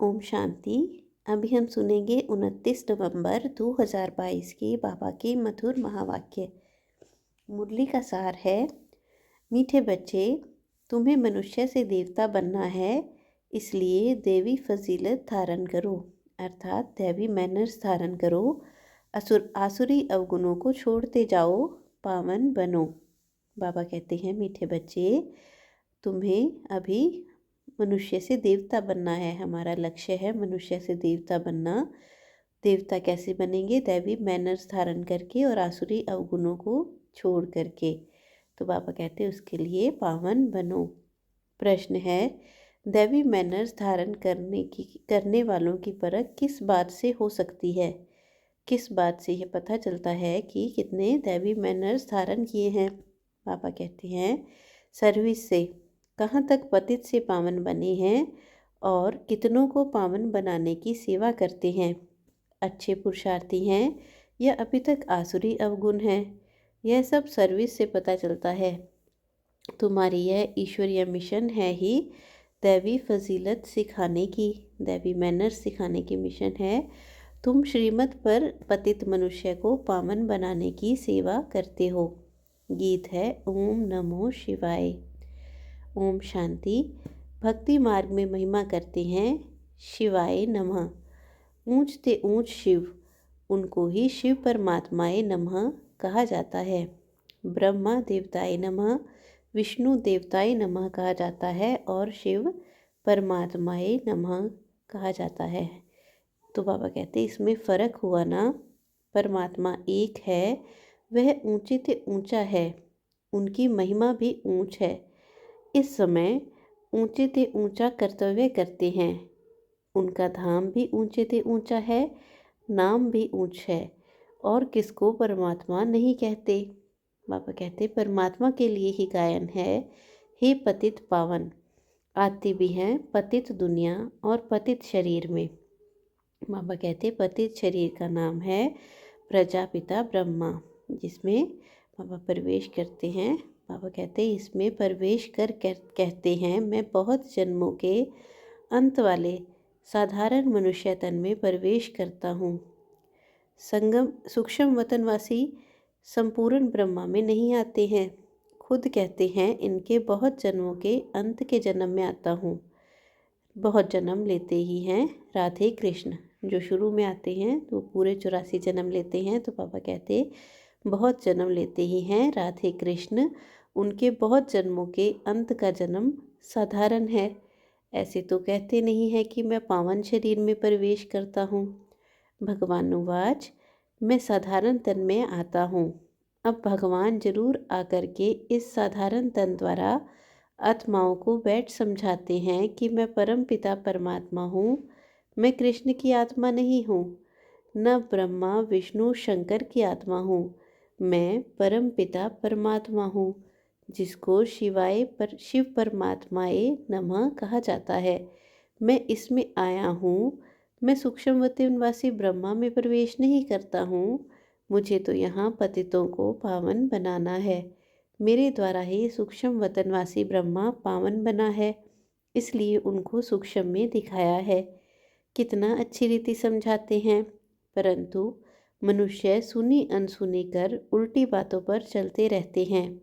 ओम शांति। अभी हम सुनेंगे 29 नवंबर 2022 के बाबा के मधुर महावाक्य। मुरली का सार है, मीठे बच्चे, तुम्हें मनुष्य से देवता बनना है, इसलिए देवी फजीलत धारण करो, अर्थात दैवी मैनर्स धारण करो। आसुरी अवगुणों को छोड़ते जाओ, पावन बनो। बाबा कहते हैं, मीठे बच्चे, तुम्हें अभी मनुष्य से देवता बनना है। हमारा लक्ष्य है मनुष्य से देवता बनना। देवता कैसे बनेंगे? दैवी मैनर्स धारण करके और आसुरी अवगुणों को छोड़ करके। तो बाबा कहते हैं उसके लिए पावन बनो। प्रश्न है, दैवी मैनर्स धारण करने वालों की परख किस बात से हो सकती है? किस बात से यह पता चलता है कि कितने दैवी मैनर्स धारण किए हैं? बाबा कहते हैं, सर्विस से। कहाँ तक पतित से पावन बने हैं और कितनों को पावन बनाने की सेवा करते हैं? अच्छे पुरुषार्थी हैं या अभी तक आसुरी अवगुण हैं? यह सब सर्विस से पता चलता है। तुम्हारी यह ईश्वरीय मिशन है ही दैवी फजीलत सिखाने की, दैवी मैनर्स सिखाने की मिशन है। तुम श्रीमत पर पतित मनुष्य को पावन बनाने की सेवा करते हो। गीत है ओम नमो शिवाय। ओम शांति। भक्ति मार्ग में महिमा करते हैं शिवाय नमः। ऊंच ते ऊंच शिव, उनको ही शिव परमात्माए नमः कहा जाता है। ब्रह्मा देवताए नमः, विष्णु देवताए नमः कहा जाता है और शिव परमात्माए नमः कहा जाता है। तो बाबा कहते इसमें फ़र्क हुआ ना। परमात्मा एक है, वह ऊंचे ते ऊंचा है, उनकी महिमा भी ऊंच है। इस समय ऊंचे ते ऊंचा कर्तव्य करते हैं। उनका धाम भी ऊंचे ते ऊंचा है, नाम भी ऊंच है, और किसको परमात्मा नहीं कहते। बाबा कहते परमात्मा के लिए ही गायन है, हे पतित पावन। आते भी हैं पतित दुनिया और पतित शरीर में। बाबा कहते पतित शरीर का नाम है प्रजापिता ब्रह्मा, जिसमें बाबा प्रवेश करते हैं। बाबा कहते हैं इसमें प्रवेश कर कहते हैं, मैं बहुत जन्मों के अंत वाले साधारण मनुष्य तन में प्रवेश करता हूँ। संगम सूक्ष्म वतनवासी संपूर्ण ब्रह्मा में नहीं आते हैं। खुद कहते हैं इनके बहुत जन्मों के अंत के जन्म में आता हूँ। बहुत जन्म लेते ही हैं राधे कृष्ण, जो शुरू में आते हैं तो पूरे 84 जन्म लेते हैं। तो पापा कहते बहुत जन्म लेते ही हैं राधे कृष्ण, उनके बहुत जन्मों के अंत का जन्म साधारण है। ऐसे तो कहते नहीं है कि मैं पावन शरीर में प्रवेश करता हूँ। भगवानुवाच, मैं साधारण तन में आता हूँ। अब भगवान जरूर आकर के इस साधारण तन द्वारा आत्माओं को बैठ समझाते हैं कि मैं परम पिता परमात्मा हूँ। मैं कृष्ण की आत्मा नहीं हूँ, न ब्रह्मा विष्णु शंकर की आत्मा हूँ। मैं परम पिता परमात्मा हूँ, जिसको शिव परमात्माए नमः कहा जाता है। मैं इसमें आया हूँ। मैं सूक्ष्मवती निवासी ब्रह्मा में प्रवेश नहीं करता हूँ। मुझे तो यहाँ पतितों को पावन बनाना है। मेरे द्वारा ही सूक्ष्म वतनवासी ब्रह्मा पावन बना है, इसलिए उनको सूक्ष्म में दिखाया है। कितना अच्छी रीति समझाते हैं, परंतु मनुष्य सुनी अनसुनी कर उल्टी बातों पर चलते रहते हैं।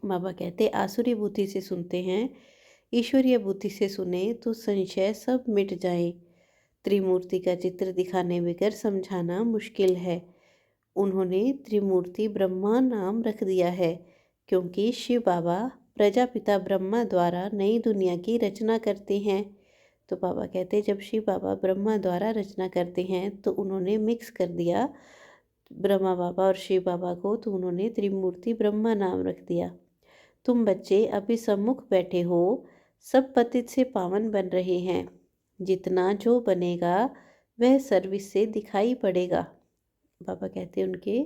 बाबा कहते आसुरी बुद्धि से सुनते हैं, ईश्वरीय बुद्धि से सुने तो संशय सब मिट जाए। त्रिमूर्ति का चित्र दिखाने बगैर समझाना मुश्किल है। उन्होंने त्रिमूर्ति ब्रह्मा नाम रख दिया है, क्योंकि शिव बाबा प्रजापिता ब्रह्मा द्वारा नई दुनिया की रचना करते हैं। तो बाबा कहते जब शिव बाबा ब्रह्मा द्वारा रचना करते हैं तो उन्होंने मिक्स कर दिया ब्रह्मा बाबा और शिव बाबा को, तो उन्होंने त्रिमूर्ति ब्रह्मा नाम रख दिया। तुम बच्चे अभी सम्मुख बैठे हो, सब पतित से पावन बन रहे हैं। जितना जो बनेगा वह सर्विस से दिखाई पड़ेगा। बाबा कहते हैं उनके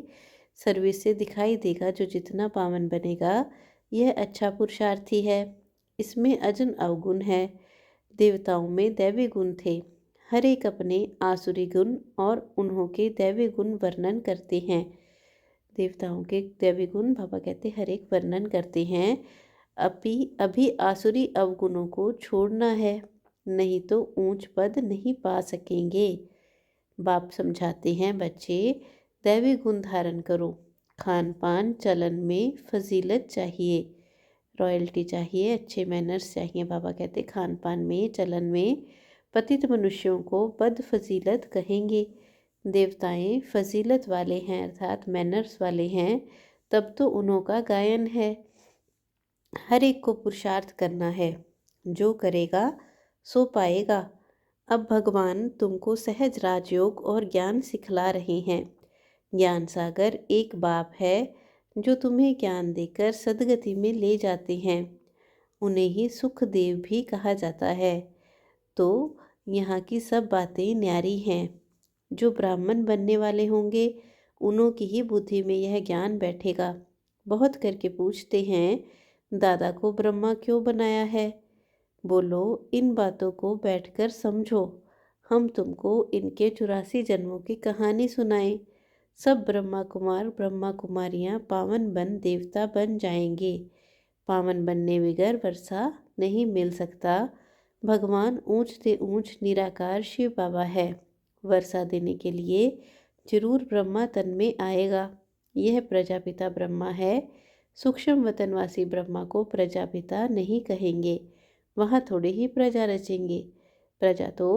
सर्विस से दिखाई देगा, जो जितना पावन बनेगा यह अच्छा पुरुषार्थी है। इसमें अजन अवगुण है। देवताओं में दैवी गुण थे, हर एक अपने आसुरी गुण और उन्हों के दैवी गुण वर्णन करते हैं। देवताओं के दैवी गुण बाबा कहते हर एक वर्णन करते हैं। अभी आसुरी अवगुणों को छोड़ना है। नहीं तो ऊंच पद नहीं पा सकेंगे। बाप समझाते हैं, बच्चे दैवी गुण धारण करो, खान पान चलन में फजीलत चाहिए, रॉयल्टी चाहिए, अच्छे मैनर्स चाहिए। बाबा कहते खान पान में चलन में पतित मनुष्यों को बद फजीलत कहेंगे। देवताएं फजीलत वाले हैं अर्थात मैनर्स वाले हैं, तब तो उन्हों का गायन है। हर एक को पुरुषार्थ करना है, जो करेगा सो पाएगा। अब भगवान तुमको सहज राजयोग और ज्ञान सिखला रहे हैं। ज्ञान सागर एक बाप है जो तुम्हें ज्ञान देकर सदगति में ले जाते हैं। उन्हें ही सुखदेव भी कहा जाता है। तो यहाँ की सब बातें न्यारी हैं। जो ब्राह्मण बनने वाले होंगे उन्हों की ही बुद्धि में यह ज्ञान बैठेगा। बहुत करके पूछते हैं, दादा को ब्रह्मा क्यों बनाया है? बोलो, इन बातों को बैठकर समझो। हम तुमको इनके 84 जन्मों की कहानी सुनाएं। सब ब्रह्मा कुमार ब्रह्मा कुमारियाँ पावन बन देवता बन जाएंगे। पावन बनने बगैर वर्षा नहीं मिल सकता। भगवान ऊंच से ऊंच निराकार शिव बाबा है। वर्षा देने के लिए जरूर ब्रह्मा तन में आएगा। यह प्रजापिता ब्रह्मा है। सूक्ष्म वतनवासी ब्रह्मा को प्रजापिता नहीं कहेंगे, वहाँ थोड़े ही प्रजा रचेंगे। प्रजा तो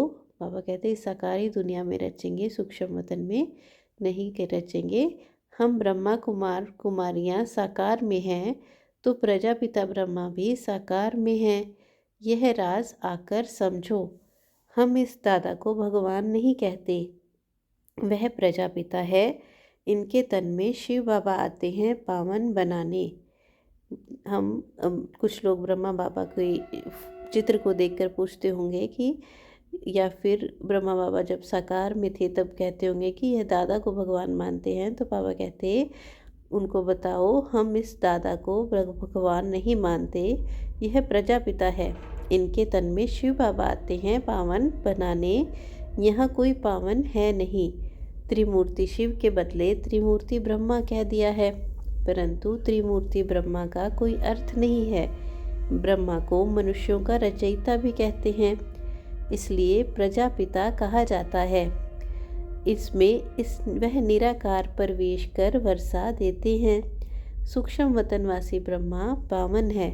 बाबा कहते हैं साकारी दुनिया में रचेंगे, सूक्ष्म वतन में नहीं के रचेंगे। हम ब्रह्मा कुमार कुमारियाँ साकार में हैं, तो प्रजापिता ब्रह्मा भी साकार में हैं। यह राज आकर समझो। हम इस दादा को भगवान नहीं कहते, वह प्रजापिता है। इनके तन में शिव बाबा आते हैं पावन बनाने। हम कुछ लोग ब्रह्मा बाबा के चित्र को देखकर पूछते होंगे कि, या फिर ब्रह्मा बाबा जब साकार में थे तब कहते होंगे कि यह दादा को भगवान मानते हैं। तो बाबा कहते उनको बताओ, हम इस दादा को भगवान नहीं मानते, यह प्रजापिता है। इनके तन में शिव बाबा आते हैं पावन बनाने। यहाँ कोई पावन है नहीं। त्रिमूर्ति शिव के बदले त्रिमूर्ति ब्रह्मा कह दिया है, परंतु त्रिमूर्ति ब्रह्मा का कोई अर्थ नहीं है। ब्रह्मा को मनुष्यों का रचयिता भी कहते हैं, इसलिए प्रजापिता कहा जाता है। वह निराकार प्रवेश कर वर्षा देते हैं। सूक्ष्म वतनवासी ब्रह्मा पावन है,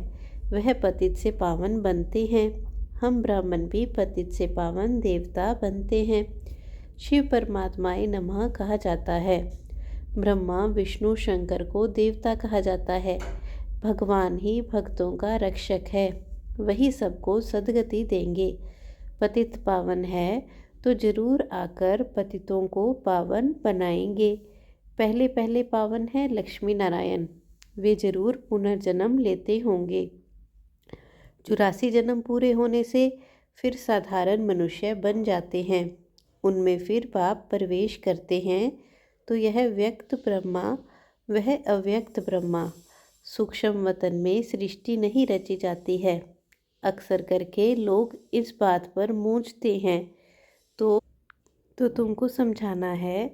वह पतित से पावन बनते हैं। हम ब्राह्मण भी पतित से पावन देवता बनते हैं। शिव परमात्माए नमः कहा जाता है। ब्रह्मा विष्णु शंकर को देवता कहा जाता है। भगवान ही भक्तों का रक्षक है, वही सबको सद्गति देंगे। पतित पावन है तो जरूर आकर पतितों को पावन बनाएंगे। पहले पहले पावन है लक्ष्मी नारायण, वे जरूर पुनर्जन्म लेते होंगे। 84 जन्म पूरे होने से फिर साधारण मनुष्य बन जाते हैं। उनमें फिर बाप प्रवेश करते हैं। तो यह व्यक्त ब्रह्मा वह अव्यक्त ब्रह्मा। सूक्ष्म वतन में सृष्टि नहीं रची जाती है। अक्सर करके लोग इस बात पर मूंझते हैं, तो तुमको समझाना है।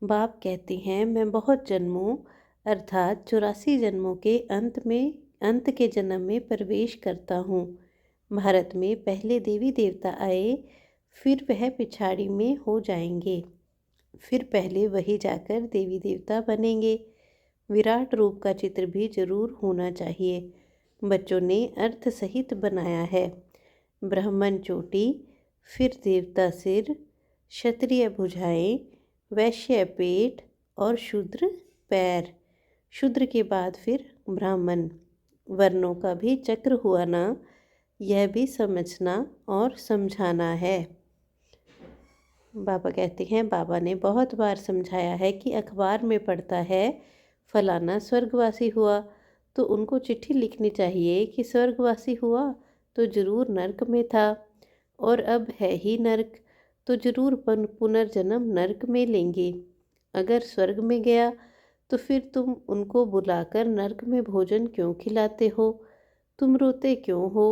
बाप कहते हैं, मैं बहुत जन्मों अर्थात 84 जन्मों के अंत के जन्म में प्रवेश करता हूँ। भारत में पहले देवी देवता आए, फिर वह पिछाड़ी में हो जाएंगे, फिर पहले वही जाकर देवी देवता बनेंगे। विराट रूप का चित्र भी जरूर होना चाहिए। बच्चों ने अर्थ सहित बनाया है। ब्राह्मण चोटी, फिर देवता सिर, क्षत्रिय भुजाएं, वैश्य पेट और शूद्र पैर। शूद्र के बाद फिर ब्राह्मण। वर्णों का भी चक्र हुआ ना, यह भी समझना और समझाना है। बाबा कहते हैं, बाबा ने बहुत बार समझाया है कि अखबार में पढ़ता है फलाना स्वर्गवासी हुआ, तो उनको चिट्ठी लिखनी चाहिए कि स्वर्गवासी हुआ तो जरूर नरक में था, और अब है ही नरक, तो जरूर पुनर्जन्म नरक में लेंगे। अगर स्वर्ग में गया तो फिर तुम उनको बुलाकर नरक में भोजन क्यों खिलाते हो? तुम रोते क्यों हो?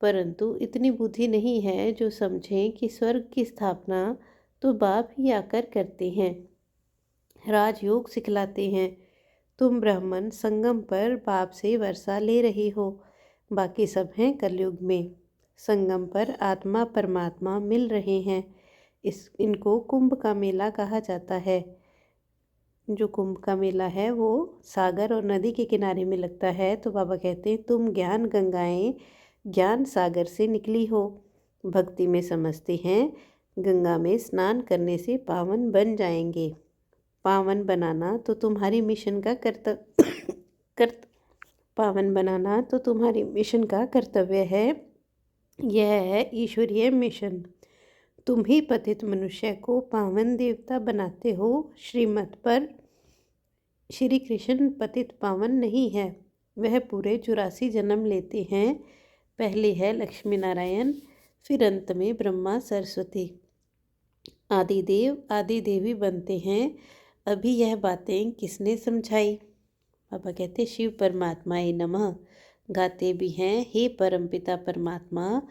परंतु इतनी बुद्धि नहीं है जो समझें कि स्वर्ग की स्थापना तो बाप ही आकर करते हैं, राजयोग सिखलाते हैं। तुम ब्राह्मण संगम पर बाप से वर्षा ले रही हो, बाकी सब हैं कलयुग में। संगम पर आत्मा परमात्मा मिल रहे हैं। इनको कुंभ का मेला कहा जाता है। जो कुंभ का मेला है वो सागर और नदी के किनारे में लगता है। तो बाबा कहते हैं तुम ज्ञान गंगाएं ज्ञान सागर से निकली हो। भक्ति में समझते हैं गंगा में स्नान करने से पावन बन जाएंगे। पावन बनाना तो तुम्हारी मिशन का पावन बनाना तो तुम्हारी मिशन का कर्तव्य है। यह है ईश्वरीय मिशन। तुम ही पतित मनुष्य को पावन देवता बनाते हो। श्रीमत पर श्री कृष्ण पतित पावन नहीं है। वह पूरे 84 जन्म लेते हैं। पहले है लक्ष्मी नारायण, फिर अंत में ब्रह्मा सरस्वती। आदिदेव आदि देवी बनते हैं। अभी यह बातें किसने समझाई? बाबा कहते शिव परमात्माए नमः। गाते भी हैं हे परमपिता परमात्मा,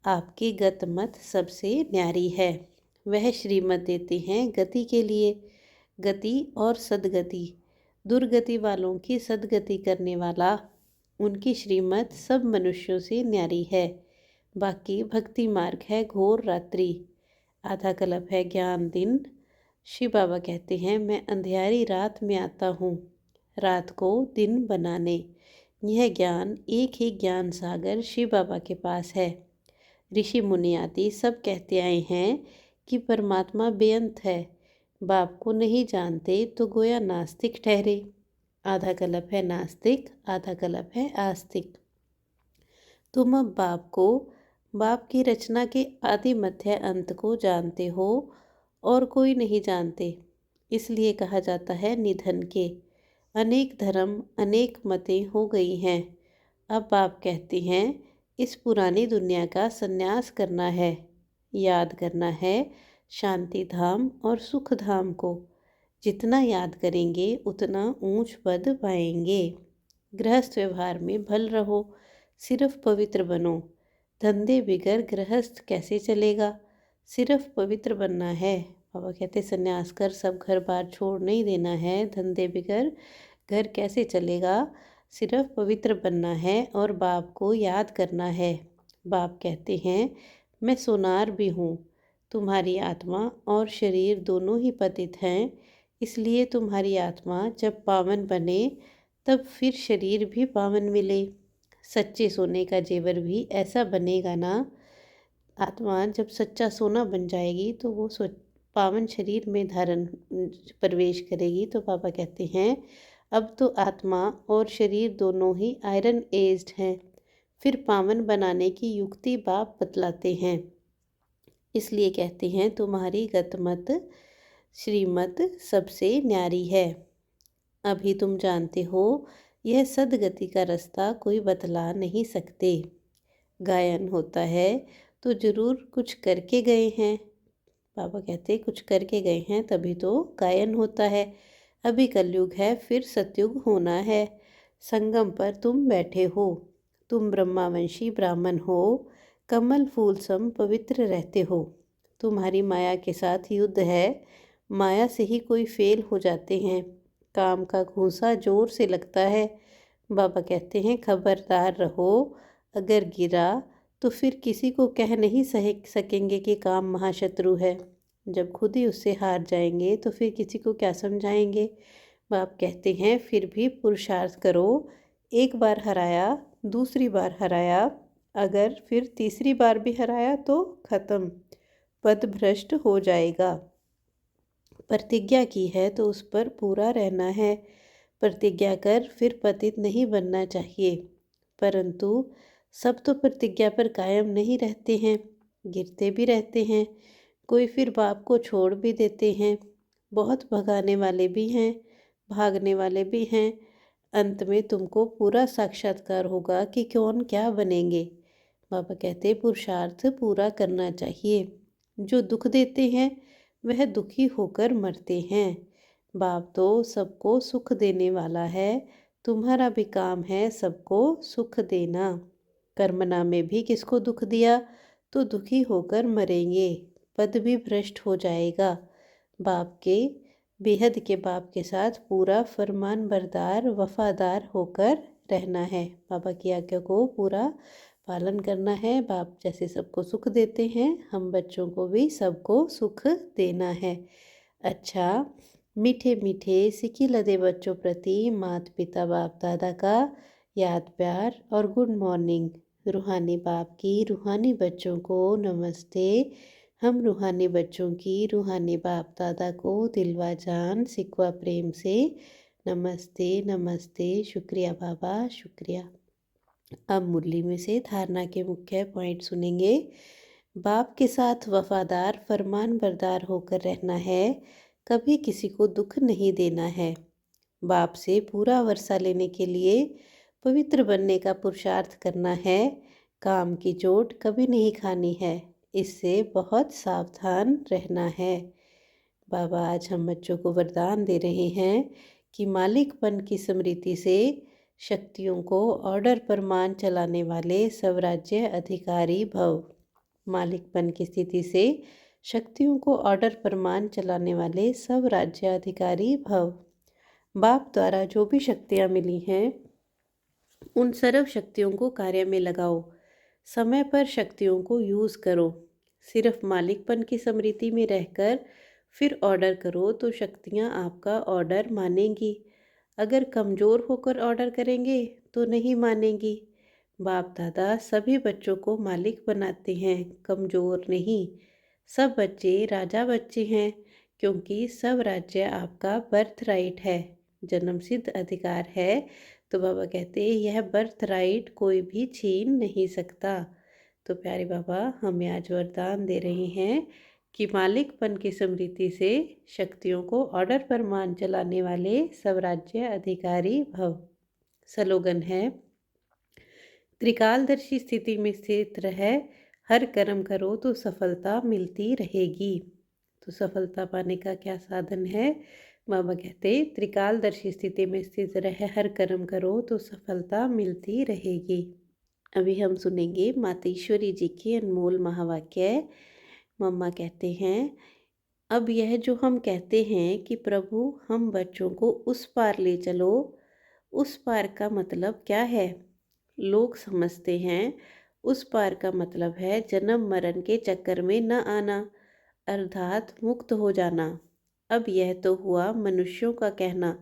आपकी गत मत सबसे न्यारी है। वह श्रीमत देते हैं गति के लिए, गति और सदगति। दुर्गति वालों की सदगति करने वाला, उनकी श्रीमत सब मनुष्यों से न्यारी है। बाकी भक्ति मार्ग है घोर रात्रि, आधा कल्प है ज्ञान दिन। शिव बाबा कहते हैं मैं अंधियारी रात में आता हूँ रात को दिन बनाने। यह ज्ञान एक ही ज्ञान सागर शिव बाबा के पास है। ऋषि मुनि आदि सब कहते आए हैं कि परमात्मा बेअंत है। बाप को नहीं जानते तो गोया नास्तिक ठहरे। आधा कल्प है नास्तिक, आधा कल्प है आस्तिक। तुम अब बाप की रचना के आदि मध्य अंत को जानते हो और कोई नहीं जानते। इसलिए कहा जाता है निधन के। अनेक धर्म अनेक मतें हो गई हैं। अब बाप कहते हैं इस पुरानी दुनिया का संन्यास करना है। याद करना है शांति धाम और सुख धाम को। जितना याद करेंगे उतना ऊंच पद पाएंगे। गृहस्थ व्यवहार में भल रहो, सिर्फ पवित्र बनो। धंधे बिगर गृहस्थ कैसे चलेगा? सिर्फ पवित्र बनना है। बाबा कहते संन्यास कर सब घर बार छोड़ नहीं देना है। धंधे बिगर घर कैसे चलेगा? सिर्फ पवित्र बनना है और बाप को याद करना है। बाप कहते हैं मैं सोनार भी हूँ। तुम्हारी आत्मा और शरीर दोनों ही पतित हैं। इसलिए तुम्हारी आत्मा जब पावन बने तब फिर शरीर भी पावन मिले। सच्चे सोने का जेवर भी ऐसा बनेगा ना। आत्मा जब सच्चा सोना बन जाएगी तो वो पावन शरीर में धारण प्रवेश करेगी। तो बाबा कहते हैं अब तो आत्मा और शरीर दोनों ही आयरन एज्ड हैं। फिर पावन बनाने की युक्ति बाप बतलाते हैं। इसलिए कहते हैं तुम्हारी गतमत श्रीमत सबसे न्यारी है। अभी तुम जानते हो यह सदगति का रास्ता कोई बतला नहीं सकते। गायन होता है तो ज़रूर कुछ करके गए हैं। बाबा कहते कुछ करके गए हैं तभी तो गायन होता है। अभी कलयुग है फिर सतयुग होना है। संगम पर तुम बैठे हो। तुम ब्रह्मावंशी ब्राह्मण हो। कमल फूल सम पवित्र रहते हो। तुम्हारी माया के साथ युद्ध है। माया से ही कोई फेल हो जाते हैं। काम का घूंसा जोर से लगता है। बाबा कहते हैं खबरदार रहो, अगर गिरा तो फिर किसी को कह नहीं सकेंगे कि काम महाशत्रु है। जब खुद ही उससे हार जाएंगे तो फिर किसी को क्या समझाएंगे। बाप कहते हैं फिर भी पुरुषार्थ करो। एक बार हराया, दूसरी बार हराया, अगर फिर तीसरी बार भी हराया तो खत्म, पद भ्रष्ट हो जाएगा। प्रतिज्ञा की है तो उस पर पूरा रहना है। प्रतिज्ञा कर फिर पतित नहीं बनना चाहिए। परंतु सब तो प्रतिज्ञा पर कायम नहीं रहते हैं, गिरते भी रहते हैं। कोई फिर बाप को छोड़ भी देते हैं। बहुत भगाने वाले भी हैं, भागने वाले भी हैं। अंत में तुमको पूरा साक्षात्कार होगा कि कौन क्या बनेंगे। बाबा कहते पुरुषार्थ पूरा करना चाहिए। जो दुख देते हैं वह दुखी होकर मरते हैं। बाप तो सबको सुख देने वाला है। तुम्हारा भी काम है सबको सुख देना। कर्मना में भी किसको दुख दिया तो दुखी होकर मरेंगे, पद भी भ्रष्ट हो जाएगा। बाप के बेहद के बाप के साथ पूरा फरमान बरदार वफादार होकर रहना है। बाबा की आज्ञा को पूरा पालन करना है। बाप जैसे सबको सुख देते हैं, हम बच्चों को भी सबको सुख देना है। अच्छा, मीठे मीठे सिकी लदे बच्चों प्रति माता पिता बाप दादा का याद प्यार और गुड मॉर्निंग। रूहानी बाप की रूहानी बच्चों को नमस्ते। हम रूहानी बच्चों की रूहानी बाप दादा को दिलवा जान सिकवा प्रेम से नमस्ते नमस्ते। शुक्रिया बाबा, शुक्रिया। अब मुरली में से धारणा के मुख्य पॉइंट सुनेंगे। बाप के साथ वफादार फरमान बरदार होकर रहना है, कभी किसी को दुख नहीं देना है। बाप से पूरा वर्षा लेने के लिए पवित्र बनने का पुरुषार्थ करना है। काम की चोट कभी नहीं खानी है, इससे बहुत सावधान रहना है। बाबा आज हम बच्चों को वरदान दे रहे हैं कि मालिकपन की स्मृति से शक्तियों को ऑर्डर पर मान चलाने वाले स्वराज्य अधिकारी भव। मालिकपन की स्थिति से शक्तियों को ऑर्डर पर मान चलाने वाले स्वराज्य अधिकारी भव। बाप द्वारा जो भी शक्तियाँ मिली हैं, उन सर्व शक्तियों को कार्य में लगाओ। समय पर शक्तियों को यूज़ करो। सिर्फ मालिकपन की स्मृति में रहकर फिर ऑर्डर करो तो शक्तियाँ आपका ऑर्डर मानेंगी। अगर कमज़ोर होकर ऑर्डर करेंगे तो नहीं मानेंगी। बाप दादा सभी बच्चों को मालिक बनाते हैं, कमज़ोर नहीं। सब बच्चे राजा बच्चे हैं, क्योंकि सब राज्य आपका बर्थ राइट है, जन्मसिद्ध अधिकार है। तो बाबा कहते हैं यह बर्थ राइट कोई भी छीन नहीं सकता। तो प्यारे बाबा हमें आज वरदान दे रहे हैं कि मालिकपन की स्मृति से शक्तियों को ऑर्डर पर मान चलाने वाले स्वराज्य अधिकारी भव। स्लोगन है, त्रिकालदर्शी स्थिति में स्थित रह हर कर्म करो तो सफलता मिलती रहेगी। तो सफलता पाने का क्या साधन है? बाबा कहते त्रिकालदर्शी स्थिति में स्थित रह हर कर्म करो तो सफलता मिलती रहेगी। अभी हम सुनेंगे माता ईश्वरी जी की अनमोल महावाक्य। मम्मा कहते हैं, अब यह जो हम कहते हैं कि प्रभु हम बच्चों को उस पार ले चलो, उस पार का मतलब क्या है? लोग समझते हैं उस पार का मतलब है जन्म मरण के चक्कर में न आना, अर्थात मुक्त हो जाना। अब यह तो हुआ मनुष्यों का कहना,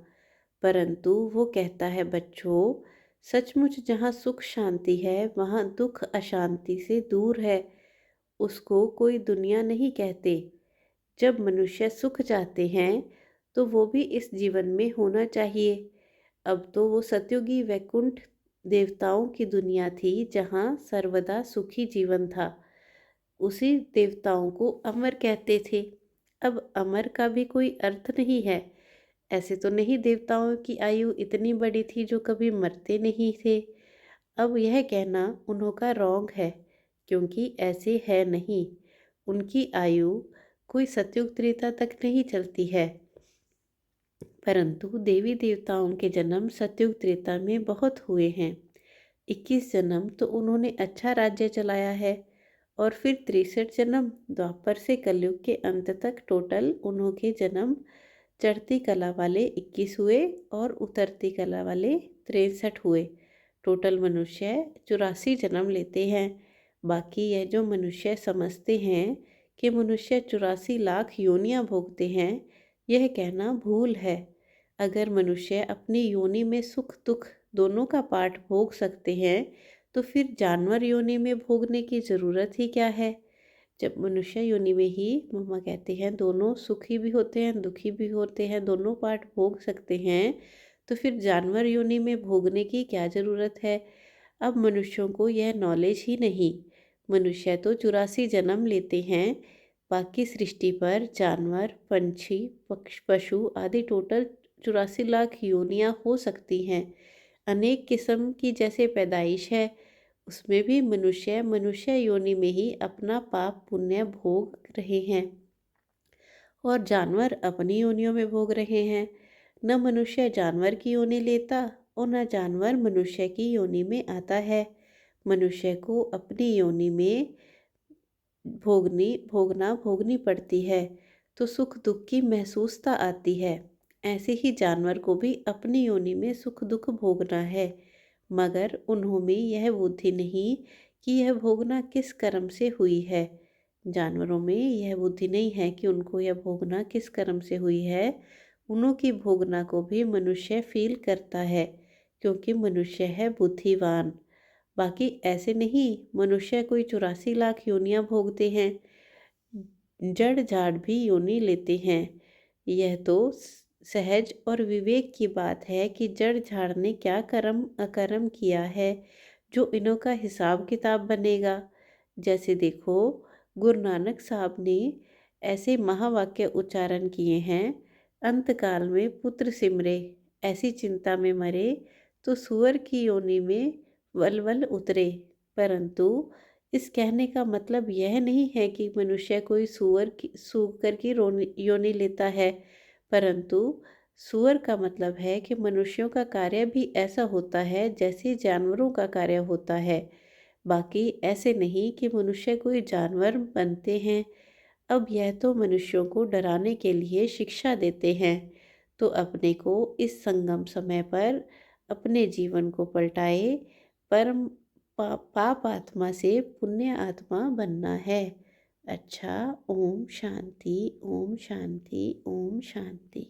परंतु वो कहता है बच्चों, सचमुच जहाँ सुख शांति है वहाँ दुख अशांति से दूर है। उसको कोई दुनिया नहीं कहते। जब मनुष्य सुख चाहते हैं तो वो भी इस जीवन में होना चाहिए। अब तो वो सतयुगी वैकुंठ देवताओं की दुनिया थी जहाँ सर्वदा सुखी जीवन था। उसी देवताओं को अमर कहते थे। अब अमर का भी कोई अर्थ नहीं है। ऐसे तो नहीं देवताओं की आयु इतनी बड़ी थी जो कभी मरते नहीं थे। अब यह कहना उन्हों का रॉन्ग है, क्योंकि ऐसे है नहीं। उनकी आयु कोई सतयुग त्रेता तक नहीं चलती है, परंतु देवी देवताओं के जन्म सतयुग त्रेता में बहुत हुए हैं। 21 जन्म तो उन्होंने अच्छा राज्य चलाया है, और फिर 63 जन्म द्वापर से कलयुग के अंत तक टोटल उन्हों के जन्म चढ़ती कला वाले 21 हुए और उतरती कला वाले 63 हुए। टोटल मनुष्य 84 जन्म लेते हैं। बाकी यह जो मनुष्य समझते हैं कि मनुष्य 84 लाख योनियां भोगते हैं, यह कहना भूल है। अगर मनुष्य अपनी योनि में सुख दुख दोनों का पाठ भोग सकते हैं तो फिर जानवर योनि में भोगने की ज़रूरत ही क्या है? जब मनुष्य योनि में ही मम्मा कहते हैं दोनों सुखी भी होते हैं दुखी भी होते हैं, दोनों पाठ भोग सकते हैं, तो फिर जानवर योनि में भोगने की क्या ज़रूरत है? अब मनुष्यों को यह नॉलेज ही नहीं। मनुष्य तो 84 जन्म लेते हैं। बाकी सृष्टि पर जानवर पंछी पशु आदि टोटल 84 लाख योनियाँ हो सकती हैं। अनेक किस्म की जैसे पैदाइश है, उसमें भी मनुष्य योनि में ही अपना पाप पुण्य भोग रहे हैं, और जानवर अपनी योनियों में भोग रहे हैं। न मनुष्य जानवर की योनि लेता और न जानवर मनुष्य की योनि में आता है। मनुष्य को अपनी योनि में भोगनी पड़ती है तो सुख दुख की महसूसता आती है। ऐसे ही जानवर को भी अपनी योनि में सुख दुख भोगना है, मगर उन्हों में यह बुद्धि नहीं कि यह भोगना किस कर्म से हुई है। जानवरों में यह बुद्धि नहीं है कि उनको यह भोगना किस कर्म से हुई है। उन्हों की भोगना को भी मनुष्य फील करता है, क्योंकि मनुष्य है बुद्धिवान। बाकी ऐसे नहीं मनुष्य कोई 84 लाख योनियां भोगते हैं, जड़ जाड़ भी योनि लेते हैं। यह तो सहज और विवेक की बात है कि जड़ झाड़ ने क्या कर्म अकर्म किया है जो इनों का हिसाब किताब बनेगा। जैसे देखो, गुरु नानक साहब ने ऐसे महावाक्य उच्चारण किए हैं, अंत काल में पुत्र सिमरे, ऐसी चिंता में मरे तो सुअर की योनि में वलवल उतरे। परंतु इस कहने का मतलब यह नहीं है कि मनुष्य कोई सूकर की योनि लेता है, परंतु सूअर का मतलब है कि मनुष्यों का कार्य भी ऐसा होता है जैसे जानवरों का कार्य होता है। बाकी ऐसे नहीं कि मनुष्य कोई जानवर बनते हैं। अब यह तो मनुष्यों को डराने के लिए शिक्षा देते हैं, तो अपने को इस संगम समय पर अपने जीवन को पलटाए, परम पाप आत्मा से पुण्य आत्मा बनना है। अच्छा, ओम शांति, ओम शांति, ओम शांति।